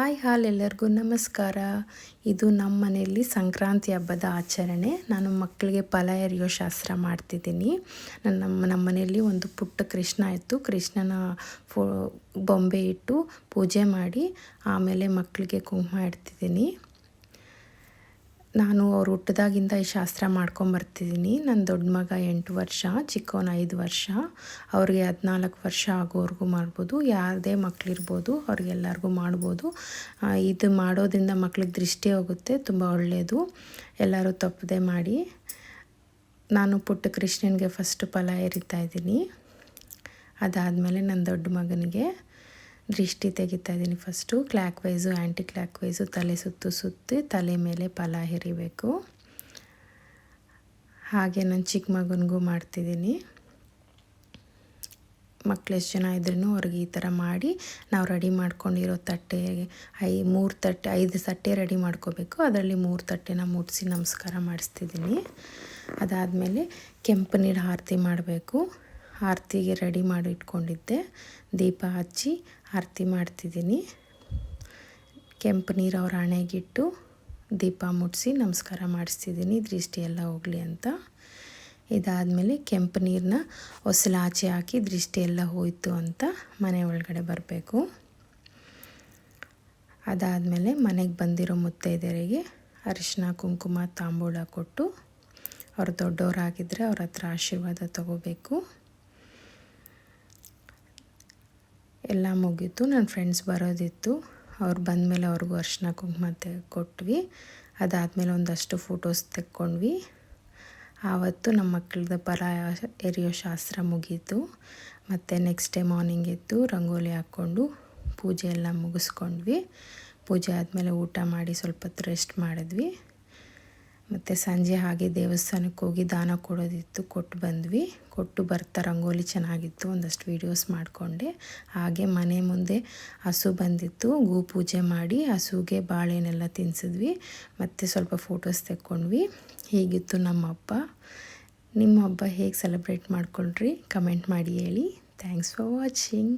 Hi ಎಲ್ಲರಿಗೂ ನಮಸ್ಕಾರ. ಇದು ನಮ್ಮ ಮನೆಯಲ್ಲಿ ಸಂಕ್ರಾಂತಿ ಹಬ್ಬದ ಆಚರಣೆ. ನಾನು ಮಕ್ಕಳಿಗೆ ಫಲ ಎರೆಯೋ ಶಾಸ್ತ್ರ ಮಾಡ್ತಿದ್ದೀನಿ. ನಮ್ಮ ಮನೆಯಲ್ಲಿ ಒಂದು ಪುಟ್ಟ ಕೃಷ್ಣ ಇತ್ತು. ಕೃಷ್ಣನ ಬೊಂಬೆ ಇಟ್ಟು ಪೂಜೆ ಮಾಡಿ ಆಮೇಲೆ ಮಕ್ಕಳಿಗೆ ಕುಂಕುಮ ಇಡ್ತಿದ್ದೀನಿ. ನಾನು ಅವ್ರು ಹುಟ್ಟಿದಾಗಿಂದ ಈ ಶಾಸ್ತ್ರ ಮಾಡ್ಕೊಂಬರ್ತಿದ್ದೀನಿ. ನನ್ನ ದೊಡ್ಡ ಮಗ 8 ವರ್ಷ, ಚಿಕ್ಕವನು 5 ವರ್ಷ. ಅವ್ರಿಗೆ 14 ವರ್ಷ ಆಗೋವರೆಗೂ ಮಾಡ್ಬೋದು. ಯಾವುದೇ ಮಕ್ಕಳಿರ್ಬೋದು, ಅವ್ರಿಗೆಲ್ಲರಿಗೂ ಮಾಡ್ಬೋದು. ಇದು ಮಾಡೋದ್ರಿಂದ ಮಕ್ಳಿಗೆ ದೃಷ್ಟಿ ಹೋಗುತ್ತೆ, ತುಂಬ ಒಳ್ಳೆಯದು. ಎಲ್ಲರೂ ತಪ್ಪದೆ ಮಾಡಿ. ನಾನು ಪುಟ್ಟ ಕೃಷ್ಣನಿಗೆ ಫಸ್ಟ್ ಫಲ ಎರಿತಾ ಇದ್ದೀನಿ. ಅದಾದಮೇಲೆ ನನ್ನ ದೊಡ್ಡ ಮಗನಿಗೆ ದೃಷ್ಟಿ ತೆಗಿತಾ ಇದ್ದೀನಿ. ಫಸ್ಟು ಕ್ಲಾಕ್ ವೈಸು ಆ್ಯಂಟಿ ಕ್ಲಾಕ್ ವೈಸು ತಲೆ ಸುತ್ತಿ ತಲೆ ಮೇಲೆ ಫಲ ಎರಿಬೇಕು. ಹಾಗೆ ನನ್ನ ಚಿಕ್ಕ ಮಗನಿಗೂ ಮಾಡ್ತಿದ್ದೀನಿ. ಮಕ್ಳು ಎಷ್ಟು ಜನ ಇದ್ರೂ ಅವ್ರಿಗೆ ಈ ಥರ ಮಾಡಿ ನಾವು ರೆಡಿ ಮಾಡ್ಕೊಂಡಿರೋ ತಟ್ಟೆ 5 ತಟ್ಟೆ ರೆಡಿ ಮಾಡ್ಕೋಬೇಕು. ಅದರಲ್ಲಿ 3 ತಟ್ಟೆನ ಮುಟ್ಟಿಸಿ ನಮಸ್ಕಾರ ಮಾಡಿಸ್ತಿದ್ದೀನಿ. ಅದಾದಮೇಲೆ ಕೆಂಪು ನೀರು ಆರತಿ ಮಾಡಬೇಕು. ಆರತಿಗೆ ರೆಡಿ ಮಾಡಿ ಇಟ್ಕೊಂಡಿದ್ದೆ. ದೀಪ ಹಚ್ಚಿ ಆರತಿ ಮಾಡ್ತಿದ್ದೀನಿ. ಕೆಂಪು ನೀರು ಅವ್ರ ಹಣೆಗಿಟ್ಟು ದೀಪ ಮುಟ್ಟಿಸಿ ನಮಸ್ಕಾರ ಮಾಡಿಸ್ತಿದ್ದೀನಿ, ದೃಷ್ಟಿ ಎಲ್ಲ ಹೋಗಲಿ ಅಂತ. ಇದಾದಮೇಲೆ ಕೆಂಪು ನೀರನ್ನ ಹೊಸಲಾಚೆ ಹಾಕಿ ದೃಷ್ಟಿ ಎಲ್ಲ ಹೋಯಿತು ಅಂತ ಮನೆ ಒಳಗಡೆ ಬರಬೇಕು. ಅದಾದಮೇಲೆ ಮನೆಗೆ ಬಂದಿರೋ ಮುತ್ತೈದೆಯರಿಗೆ ಅರಿಶಿನ ಕುಂಕುಮ ತಾಂಬೂಲ ಕೊಟ್ಟು, ಅವ್ರು ದೊಡ್ಡವರಾಗಿದ್ದರೆ ಅವ್ರ ಹತ್ರ ಆಶೀರ್ವಾದ ತಗೋಬೇಕು. ಎಲ್ಲ ಮುಗೀತು. ನನ್ನ ಫ್ರೆಂಡ್ಸ್ ಬರೋದಿತ್ತು. ಅವ್ರು ಬಂದಮೇಲೆ ಅವ್ರಿಗೂ ಅರಿಶಿನ ಕುಂಕುಮ ಕೊಟ್ವಿ. ಅದಾದಮೇಲೆ ಒಂದಷ್ಟು ಫೋಟೋಸ್ ತೆಕ್ಕೊಂಡ್ವಿ. ಆವತ್ತು ನಮ್ಮ ಮಕ್ಕಳದ್ದು ಫಲ ಎರೆಯೋ ಶಾಸ್ತ್ರ ಮುಗೀತು. ಮತ್ತು ನೆಕ್ಸ್ಟ್ ಡೇ ಮಾರ್ನಿಂಗ್ ಎದ್ದು ರಂಗೋಲಿ ಹಾಕ್ಕೊಂಡು ಪೂಜೆ ಎಲ್ಲ ಮುಗಿಸ್ಕೊಂಡ್ವಿ. ಪೂಜೆ ಆದಮೇಲೆ ಊಟ ಮಾಡಿ ಸ್ವಲ್ಪ ಹೊತ್ತು ರೆಸ್ಟ್ ಮಾಡಿದ್ವಿ. ಮತ್ತು ಸಂಜೆ ಹಾಗೆ ದೇವಸ್ಥಾನಕ್ಕೆ ಹೋಗಿ ದಾನ ಕೊಡೋದಿತ್ತು, ಕೊಟ್ಟು ಬಂದ್ವಿ. ಕೊಟ್ಟು ಬರ್ತಾ ರಂಗೋಲಿ ಚೆನ್ನಾಗಿತ್ತು, ಒಂದಷ್ಟು ವೀಡಿಯೋಸ್ ಮಾಡಿಕೊಂಡೆ. ಹಾಗೆ ಮನೆ ಮುಂದೆ ಹಸು ಬಂದಿತ್ತು, ಗೋ ಪೂಜೆ ಮಾಡಿ ಹಸುಗೆ ಬಾಳೆನೆಲ್ಲ ತಿನ್ನಿಸಿದ್ವಿ. ಮತ್ತು ಸ್ವಲ್ಪ ಫೋಟೋಸ್ ತೆಕ್ಕೊಂಡ್ವಿ. ಹೀಗಿತ್ತು ನಮ್ಮ ಹಬ್ಬ. ನಿಮ್ಮ ಹಬ್ಬ ಹೇಗೆ ಸೆಲೆಬ್ರೇಟ್ ಮಾಡ್ಕೊಂಡ್ರಿ ಕಮೆಂಟ್ ಮಾಡಿ ಹೇಳಿ. Thanks for watching.